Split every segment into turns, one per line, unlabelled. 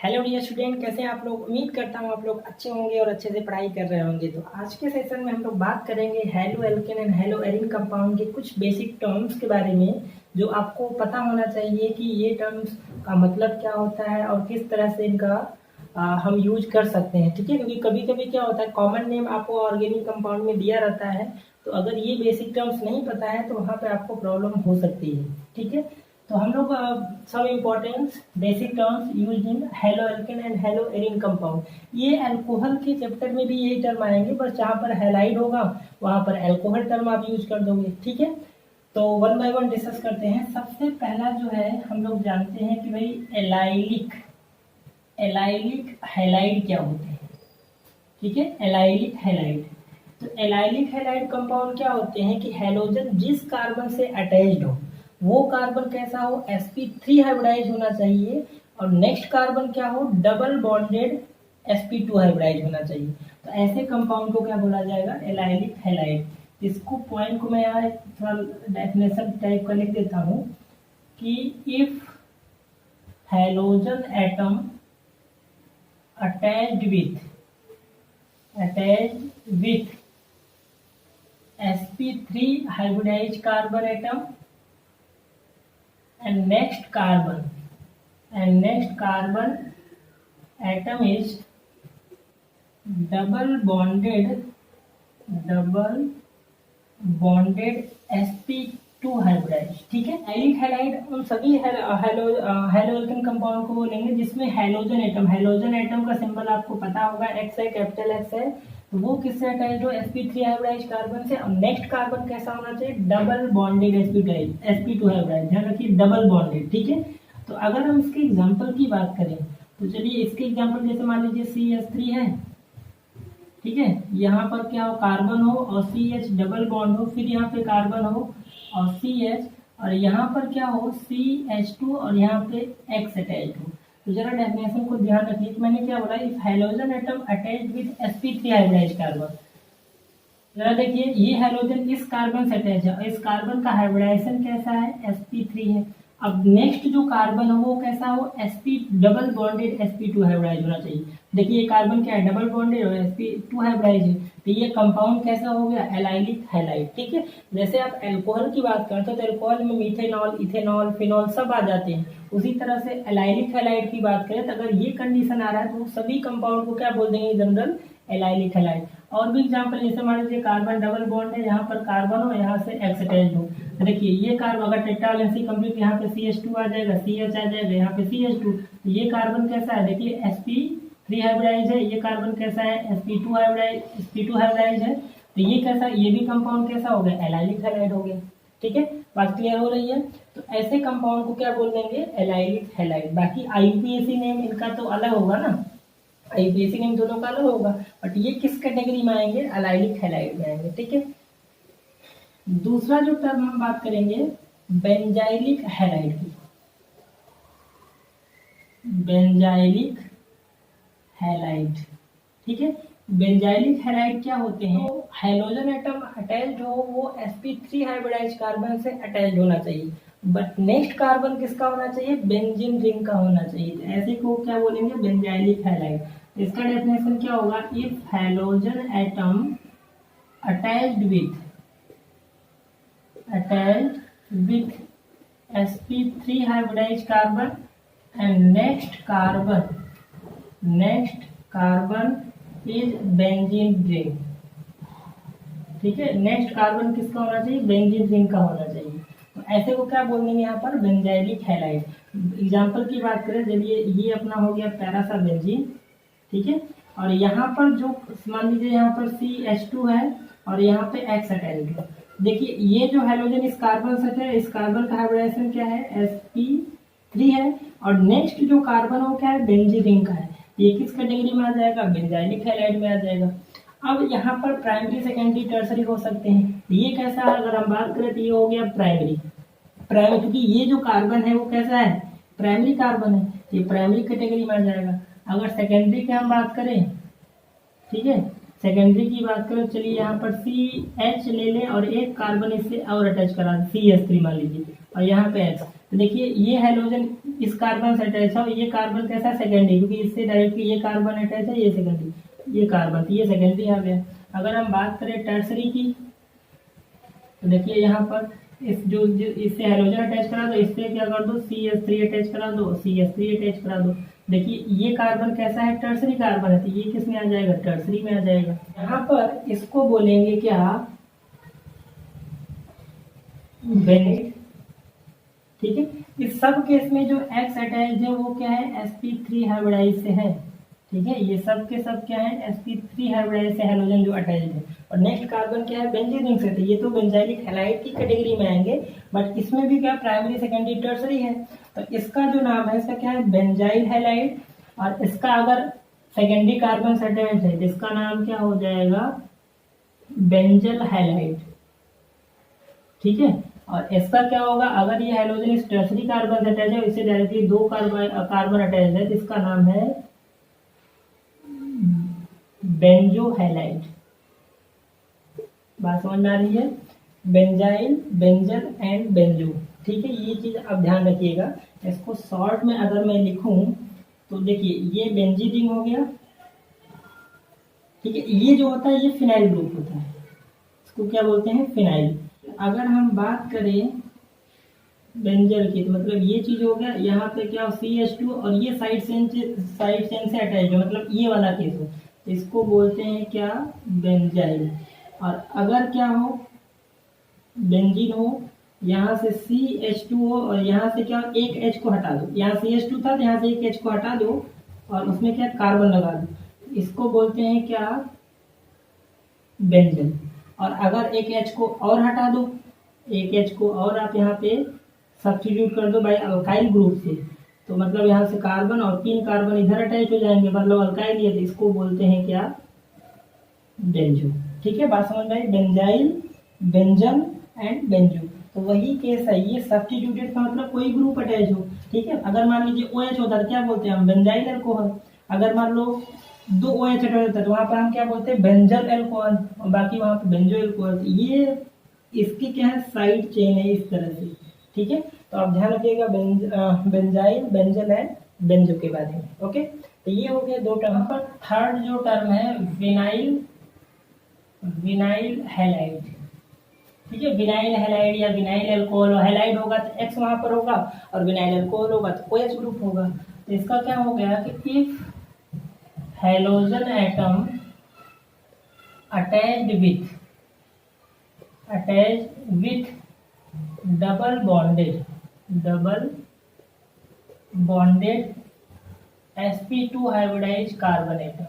Hello dear student, कैसे हैं आप लोग। उम्मीद करता हूँ आप लोग अच्छे होंगे और अच्छे से पढ़ाई कर रहे होंगे। तो आज के सेशन में हम लोग बात करेंगे halo alkane and hello Erin compound के कुछ बेसिक टर्म्स के बारे में, जो आपको पता होना चाहिए कि ये टर्म्स का मतलब क्या होता है और किस तरह से इनका हम यूज कर सकते हैं। ठीक है, क्योंकि कभी कभी क्या होता है, कॉमन नेम आपको ऑर्गेनिक कंपाउंड में दिया रहता है, तो अगर ये बेसिक टर्म्स नहीं पता है तो वहाँ पे आपको प्रॉब्लम हो सकती है। ठीक है, तो हम लोग सब important basic terms use in halo alkane and hello Erin compound. ये अल्कोहल के चैप्टर में भी यही टर्म आएंगे, बस जहाँ पर हैलाइड होगा वहाँ पर अल्कोहल टर्म आप यूज कर दोगे। ठीक है, तो वन बाय वन डिस्कस करते हैं। सबसे पहला जो है, हम लोग जानते हैं कि भाई एलाइलिक एलाइलिक हैलाइड क्या होते हैं। ठीक है, एलाइलिक हैलाइड। तो एलाइलिक हैलाइड कंपाउंड क्या होते हैं कि हैलोजन जिस कार्बन से अटैच्ड हो वो कार्बन कैसा हो, sp3 हाइब्रिडाइज होना चाहिए, और नेक्स्ट कार्बन क्या हो, डबल बॉन्डेड sp2 हाइब्रिडाइज होना चाहिए। तो ऐसे कंपाउंड को क्या बोला जाएगा, एलाइलिक हैलाइड। इसको पॉइंट को मैं यहाँ थोड़ा डेफिनेशन टाइप का लिख देता हूँ कि if halogen atom attached with sp3 hybridized carbon atom and next carbon atom is double bonded sp2 hybridise. ठीक है, एलिक हैलाइड उन सभी हेलोएल्केन कंपाउंड को बोलेंगे जिसमें हैलोजन एटम का सिंबल आपको पता होगा, एक्स है, कैपिटल एक्स है। तो वो किससे अटैच्ड हो, sp3 हाइब्रिडाइज कार्बन से। और नेक्स्ट कार्बन कैसा होना चाहिए, डबल बॉन्डेड sp2 हाइब्रिडाइज। ध्यान रखिए, डबल बॉन्डेड। ठीक है, तो अगर हम इसके एग्जांपल की बात करें तो चलिए इसके एग्जांपल जैसे मान लीजिए CH3 है। ठीक है, यहाँ पर क्या हो, कार्बन हो और CH डबल बॉन्ड हो, फिर यहाँ पे कार्बन हो और CH, और यहाँ पर क्या हो, CH2 और यहाँ पे X अटैच हो। तो जरा डेफिनेशन को ध्यान रखिए कि मैंने क्या बोला, if halogen atom attach with sp3 hybridise carbon. जरा देखिए, ये हैलोजन इस कार्बन से अटैच है और इस कार्बन का हाइब्रिडाइजेशन कैसा है, sp3 है। अब नेक्स्ट जो कार्बन हो वो कैसा हो, sp double bonded sp2 hybridise होना चाहिए। देखिए ये कार्बन क्या है, डबल बॉन्डेड और sp2 हाइब्रिडाइज है, तो ये कंपाउंड कैसा हो गया, एलाइलिक हैलाइड। ठीक है, जैसे आप अल्कोहल की बात करते हो तो अल्कोहल में मीथेनॉल, इथेनॉल, फिनॉल सब आ जाते हैं। उसी तरह से एलाइलिक हैलाइड की बात करें तो अगर ये कंडीशन आ रहा है तो सभी कंपाउंड को क्या बोल देंगे, जनरल एलाइलिक हैलाइड। और भी एग्जांपल जैसे मान लीजिए कार्बन डबल बॉन्ड है, यहाँ पर कार्बन हो, यहाँ से एक्स अटैच्ड हो। तो देखिए ये कार्बन अगर टेट्रावैलेंसी कंप्लीट, यहाँ पे CH2 आ जाएगा, CH आ जाएगा, यहाँ पे CH2। तो ये कार्बन कैसा है, देखिए sp3 हाइब्रिडाइज है, ये कार्बन कैसा है, sp2 हाइब्रिडाइज है। तो ये कैसा, ये भी कंपाउंड कैसा हो गया, एलाइलिक हैलाइड हो गया। ठीक है, बात क्लियर हो रही है। तो ऐसे कंपाउंड को क्या बोल देंगे, एलाइलिक हैलाइड। बाकी IUPAC नेम इनका तो अलग होगा ना, IUPAC नेम दोनों का अलग होगा, बट ये किस कैटेगरी में आएंगे, एलाइलिक हैलाइड में आएंगे। ठीक है, दूसरा जो टर्म हम बात करेंगे बेंजाइलिक हैलाइड की। बेंजाइलिक हैलाइड, ठीक है, बेंजाइलिक हैलाइड क्या होते हैं, हैलोजन एटम अटैच्ड हो वो sp3 हाइब्रिडाइज कार्बन से अटैच्ड होना चाहिए, बट नेक्स्ट कार्बन किसका होना चाहिए, बेंजीन रिंग का होना चाहिए। तो ऐसे को क्या बोलेंगे, बेंजाइलिक हैलाइड। इसका डेफिनेशन क्या होगा, if halogen atom attached with sp3 hybridized carbon and next carbon is benzene ring। ठीक है, नेक्स्ट कार्बन किसका होना चाहिए, बेंजीन रिंग का होना चाहिए। तो ऐसे को क्या बोल देंगे यहाँ पर, बेंजाइलिक हैलाइड। एग्जांपल की बात करें, चलिए ये अपना हो गया पैरासा बेंजीन। ठीक है, और यहाँ पर जो मान लीजिए यहाँ पर CH2 है और यहाँ पे X अटैच्ड है। देखिए ये जो हैलोजन इस कार्बन से है, इस कार्बन का हाइब्रिडाइजेशन क्या है, sp3 है, और नेक्स्ट जो कार्बन हो क्या है, बेंजीन रिंग का है। ये किस कैटेगरी में आ जाएगा, बेंजाइलिक हैलाइड में आ जाएगा। अब यहाँ पर प्राइमरी, सेकेंडरी, टर्सरी हो सकते हैं। ये कैसा है, अगर हम बात करें तो ये हो गया प्राइमरी, क्योंकि ये जो कार्बन है वो कैसा है, प्राइमरी कार्बन है, ये प्राइमरी कैटेगरी में आ जाएगा। अगर सेकेंडरी की हम बात करें, ठीक है, सेकेंडरी की बात करें, चलिए यहाँ पर CH ले लें और एक कार्बन इससे और अटैच करा CH3 मान लीजिए, और यहाँ पे X। तो देखिए ये हाइड्रोजन इस कार्बन से अटैच है और ये कार्बन कैसा है, सेकेंडरी, क्योंकि इससे डायरेक्टली ये कार्बन अटैच है, ये सेकेंडरी, ये कार्बन, तो ये सेकेंडरी आ गया। अगर हम बात करें टर्सरी की, तो देखिए यहाँ पर इस जो इससे हाइड्रोजन अटैच करा दो, इससे क्या कर दो, CH3 अटैच करा दो, CH3 अटैच करा दो। देखिए ये कार्बन कैसा है, टर्सरी कार्बन है, तो ये किस में आ जाएगा, टर्सरी में आ जाएगा। यहाँ पर इसको बोलेंगे क्या, बेंजीन। ठीक है, इस सब केस में जो X अटैच है वो क्या है, sp3 हाइब्रिडाइज से है। ठीक है, ये सब के सब क्या है, sp3 हाइब्रिडाइज से हाइड्रोजन जो अटैच है। और नेक्स्ट कार्बन क्या है, बेंजीन रिंग से, तो ये तो बेंजाइलिक हैलाइड की कैटेगरी में आएंगे, बट इसमें भी क्या प्राइमरी सेकेंडरी टर्सरी है, तो इसका जो नाम है इसका क्या है, बेंजाइल हैलाइड। और इसका अगर सेकेंडरी कार्बन से अटैच है तो इसका नाम क्या हो जाएगा, बेंजल हैलाइड। ठीक है, और इसका क्या होगा, अगर ये हाइड्रोजन इस टर्सरी कार्बन से अटैच है, इससे डायरेक्टली दो कार्बन अटैच है, तो इसका नाम है बेंजो हैलाइड। बात समझ में आ रही है, बेंजाइल, बेंजल एंड बेंजो। ठीक है, ये चीज आप ध्यान रखिएगा। इसको शॉर्ट में अगर मैं लिखूं तो देखिए ये बेंजीन रिंग हो गया। ठीक है, ये जो होता है ये फिनाइल ग्रुप होता है, इसको क्या बोलते हैं, फिनाइल। अगर हम बात करें बेंजल की, तो मतलब ये चीज हो गया, यहाँ पे क्या हो, CH2 और ये साइड चेन से अटैच हो, मतलब ये वाला केस हो, तो इसको बोलते हैं क्या, बेंजाइल। और अगर क्या हो, बेंजीन हो, यहाँ से CH2 हो और यहाँ से क्या, एक H को हटा दो, यहाँ CH2 था तो यहाँ से एक H को हटा दो और उसमें क्या कार्बन लगा दो, इसको बोलते हैं क्या, बेंजल। और अगर एक H को और हटा दो, एक H को और आप यहाँ पे सब्स्टिट्यूट कर दो बाय अल्काइल ग्रुप से, तो मतलब यहाँ से कार्बन और 3 कार्बन इधर अटैच हो जाएंगे, मतलब अल्काइल है, तो इसको बोलते हैं क्या, बेंजो। ठीक है, बात समझ में आई, बेंजाइल, बेंजल एंड बेंजो। तो वही केस है, ये सब्स्टिट्यूटेड का मतलब कोई ग्रुप अटैच हो। ठीक है, अगर मान लीजिए OH होता है क्या बोलते हैं हम, बेंजाइल अल्कोहल। अगर मान लो 2 OH अटैच होता है तो वहां पर हम क्या बोलते हैं, बेंजल अल्कोहल, और बाकी वहां पर बेंजो अल्कोहल। ये इसकी क्या है, साइड चेन है इस तरह से। ठीक है, तो आप ध्यान रखिएगा बेंजाइल, बेंजल एंड बेंजो के बारे में। ओके, तो ये हो गया 2 टर्म। पर थर्ड जो टर्म है विनाइल, विनाइल हैलाइड। ठीक है, विनाइल हैलाइड या विनाइल अल्कोहल, हैलाइड होगा तो X वहां पर होगा और विनाइल अल्कोहल होगा तो OH ग्रुप होगा। तो इसका क्या हो गया कि if halogen atom attached with double bonded sp2 hybridise carbon atom.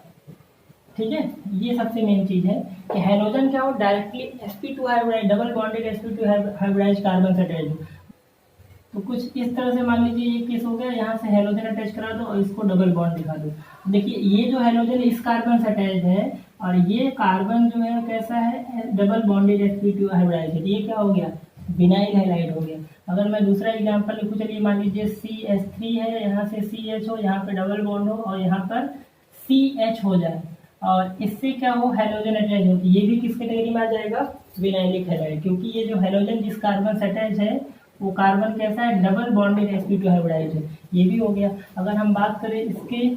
ठीक है, ये सबसे मेन चीज है कि हाइड्रोजन क्या हो, directly sp2 hybridise, double bonded sp2 hybridise carbon से अटैच हो। तो कुछ इस तरह से मान लीजिए ये केस हो गया, यहाँ से हाइड्रोजन अटैच करा दो और इसको डबल बॉन्ड दिखा दो। देखिए ये जो हाइड्रोजन इस कार्बन से अटैच है और ये कार्बन जो है कैसा है, डबल बॉन्डेड sp2 हाइब्रिडाइज है, ये क्या हो गया, विनाइल हैलाइड हो गया। अगर मैं दूसरा एग्जांपल लिखूं, चलिए मान लीजिए CH3 है, यहाँ से CH हो, यहाँ पे डबल बॉन्ड हो और यहाँ पर CH हो जाए और इससे क्या हो, हाइड्रोजन अटैच हो, ये भी किस कैटेगरी में आ जाएगा, विनाइलिक हैलाइड। क्योंकि ये जो हाइड्रोजन जिस कार्बन से अटैच है वो कार्बन कैसा है, डबल बॉन्डेड sp2 हाइब्रिडाइज है, ये भी हो गया। अगर हम बात करें इसके,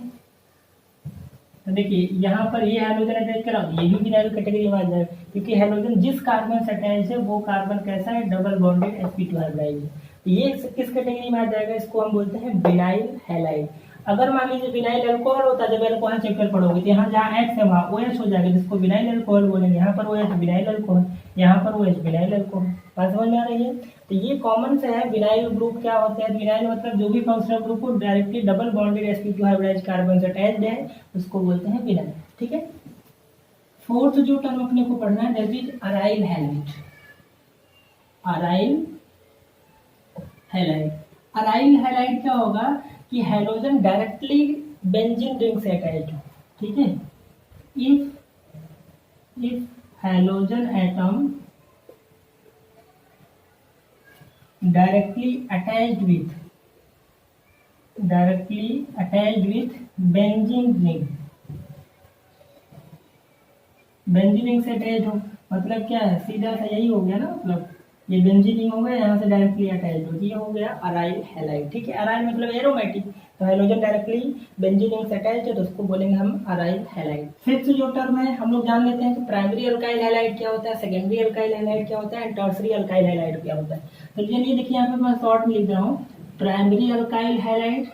तो देखिए यहाँ पर ये हाइड्रोजन अटैच करा, ये भी विनाइल कैटेगरी में आ जाएगा, क्योंकि हाइड्रोजन जिस कार्बन से अटैच है वो कार्बन कैसा है, डबल बॉन्डेड sp2 हाइब्रिडाइज है, तो ये किस कैटेगरी में आ जाएगा, इसको हम बोलते हैं विनाइल हैलाइड। अगर मान लीजिए विनाइल अल्कोहल होता है, जब अल्कोहल चैप्टर पढ़ोगे तो यहाँ जहाँ X है वहाँ OH हो जाएगा, जिसको विनाइल अल्कोहल बोलेंगे, यहाँ पर OH विनाइल अल्कोहल, यहाँ पर OH विनाइल अल्कोहल। बात समझ में आ रही है, तो ये कॉमन से है। विनाइल ग्रुप क्या होता है, विनाइल मतलब जो भी फंक्शनल ग्रुप हो directly double bonded sp2 hybridise carbon से अटैच्ड है उसको बोलते हैं विनाइल। ठीक है, फोर्थ जो टर्म अपने को पढ़ना है that is aryl halide. Aryl halide, aryl halide क्या होगा कि हाइड्रोजन डायरेक्टली बेंजीन रिंग से अटैच हो। ठीक है, if hydrogen atom directly attached with benzene ring, benzene ring से अटैच हो, मतलब क्या है, सीधा सा यही हो गया ना, मतलब ये बेंजीन हो गया, यहाँ से डायरेक्टली अटैच हो, ये हो गया अराइल हैलाइड। ठीक है, अराइल मतलब एरोमेटिक, तो हाइड्रोजन डायरेक्टली बेंजीन से अटैच है तो उसको बोलेंगे हम अराइल हैलाइड। फिफ्थ जो टर्म है हम लोग जान लेते हैं कि प्राइमरी अल्काइल हैलाइड क्या होता है, सेकेंडरी अल्काइल हैलाइड क्या होता है, एंड टर्सरी अल्काइल हैलाइड क्या होता है। तो चलिए देखिए यहाँ पे मैं शॉर्ट में लिख रहा हूँ, primary alkyl halide.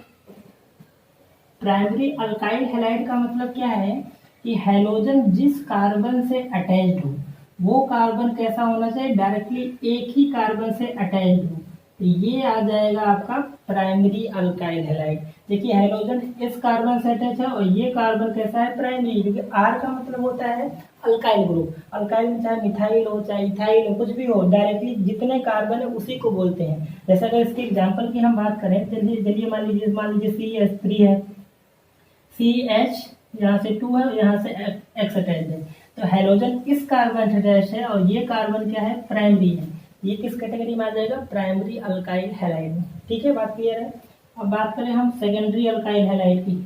Primary alkyl halide का मतलब क्या है कि हैलोजन जिस कार्बन से अटैच्ड हो वो कार्बन कैसा होना चाहिए, डायरेक्टली एक ही कार्बन से अटैच्ड हो, तो ये आ जाएगा आपका प्राइमरी अल्काइल हैलाइड। देखिए हैलोजन इस कार्बन से अटैच है और ये कार्बन कैसा है, प्राइमरी, क्योंकि आर का मतलब होता है अल्काइल ग्रुप। अल्काइल में चाहे मिथाइल हो चाहे इथाइल हो, कुछ भी हो, डायरेक्टली जितने कार्बन है उसी को बोलते हैं। जैसे अगर इसके एग्जाम्पल की हम बात करें, चलिए मान लीजिए CH3 है, CH यहाँ से 2 है, यहाँ से X अटैच है, तो हैलोजन इस कार्बन अटैच है और ये कार्बन क्या है, प्राइमरी है, ये किस कैटेगरी में आ जाएगा, प्राइमरी अल्काइल हैलाइड में। ठीक है, बात क्लियर है। अब बात करें हम सेकेंडरी अल्काइल हैलाइड की,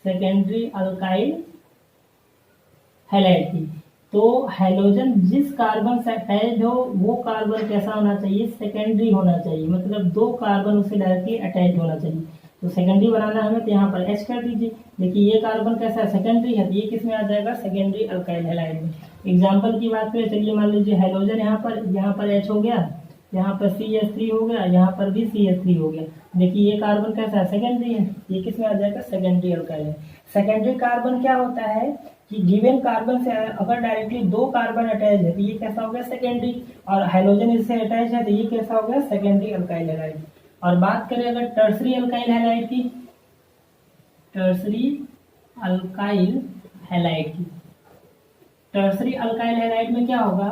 सेकेंडरी अल्काइल हैलाइड की, तो हैलोजन जिस कार्बन से अटैच हो वो कार्बन कैसा होना चाहिए, सेकेंडरी होना चाहिए, मतलब 2 कार्बन उससे डायरेक्टली अटैच होना चाहिए। तो सेकेंडरी बनाना हमें, तो यहाँ पर H कर दीजिए। देखिए ये कार्बन कैसा है, सेकेंडरी है, तो ये किस में आ जाएगा, सेकेंडरी अल्काइल हैलाइड में। एग्जाम्पल की बात करें, चलिए मान लीजिए हैलोजन यहाँ पर H हो गया, यहाँ पर CH3 हो गया, यहाँ पर भी CH3 हो गया। देखिए ये कार्बन कैसा है, सेकेंडरी है, ये किस में आ जाएगा, सेकेंडरी अल्काइल है। सेकेंडरी कार्बन क्या होता है कि गिवन कार्बन से अगर डायरेक्टली 2 कार्बन अटैच है तो ये कैसा हो गया, सेकेंडरी, और हाइड्रोजन इससे अटैच है तो ये कैसा हो गया, सेकेंडरी अल्काइल हैलाइड। और बात करें अगर टर्सरी अल्काइल हैलाइड की, टर्सरी अल्काइल हैलाइड की, टर्सरी अल्काइल हैलाइड में क्या होगा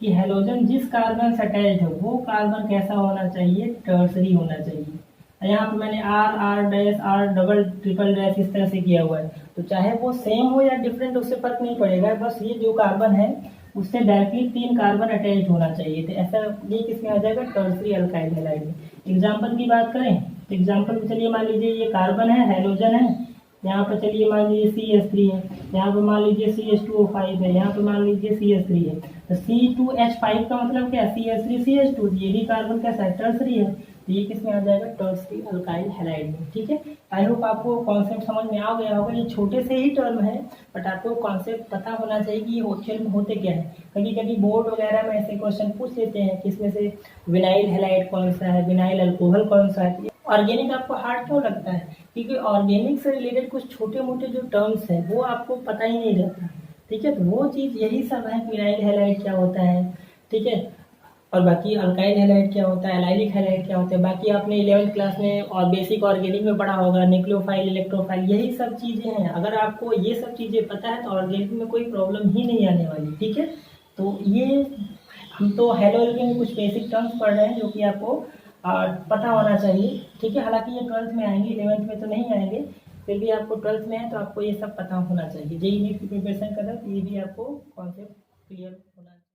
कि हैलोजन जिस कार्बन से अटैच है वो कार्बन कैसा होना चाहिए, टर्सरी होना चाहिए। यहाँ पे मैंने R dash R double triple dash इस तरह से किया हुआ है, तो चाहे वो सेम हो या डिफरेंट उससे फर्क नहीं पड़ेगा, बस ये जो कार्बन है उससे डायरेक्टली 3 कार्बन अटैच होना चाहिए, तो ऐसा ये किसमें आ जाएगा, टर्सरी अल्काइल हैलाइड में। एग्जाम्पल की बात करें तो एग्जाम्पल में चलिए मान लीजिए ये कार्बन है, हैलोजन है, यहाँ पर चलिए मान लीजिए CH3 है, यहाँ पे मान लीजिए CH2O5 है, यहाँ पे मान लीजिए CH3 है, तो C2H5 का मतलब क्या है, CH3CH2, ये भी कार्बन कैसा है, टर्सरी है, तो ये किस में आ जाएगा, टर्सरी अल्काइल हैलाइड में। ठीक है, आई होप आपको कॉन्सेप्ट समझ में आ गया होगा। ये छोटे से ही टर्म है बट आपको कॉन्सेप्ट पता होना चाहिए कि ये एक्चुअल में होते क्या है। कभी कभी बोर्ड वगैरह में ऐसे क्वेश्चन पूछ लेते हैं कि इसमें से विनाइल हैलाइड कौन सा है, विनाइल अल्कोहल कौन सा है। ऑर्गेनिक आपको हार्ड क्यों लगता है, क्योंकि ऑर्गेनिक से रिलेटेड कुछ छोटे मोटे जो टर्म्स हैं वो आपको पता ही नहीं रहता। ठीक है, तो वो चीज़ यही सब है, विनाइल हैलाइड क्या होता है, ठीक है, और बाकी अल्काइल हैलाइड क्या होता है, एलाइलिक हैलाइड क्या होता है, बाकी आपने 11th क्लास में और बेसिक ऑर्गेनिक में पढ़ा होगा, न्यूक्लियोफाइल, इलेक्ट्रोफाइल, यही सब चीज़ें हैं। अगर आपको ये सब चीज़ें पता है तो ऑर्गेनिक में कोई प्रॉब्लम ही नहीं आने वाली। ठीक है, तो ये हम तो हैलोजन में कुछ बेसिक टर्म्स पढ़ रहे हैं जो कि आपको पता होना चाहिए। ठीक है, हालांकि ये 12th में आएंगे, 11th में तो नहीं आएंगे, फिर भी आपको 12th में है तो आपको ये सब पता होना चाहिए। जेईई नीट की प्रिपरेशन कर रहे हो तो ये भी आपको कॉन्सेप्ट क्लियर होना चाहिए।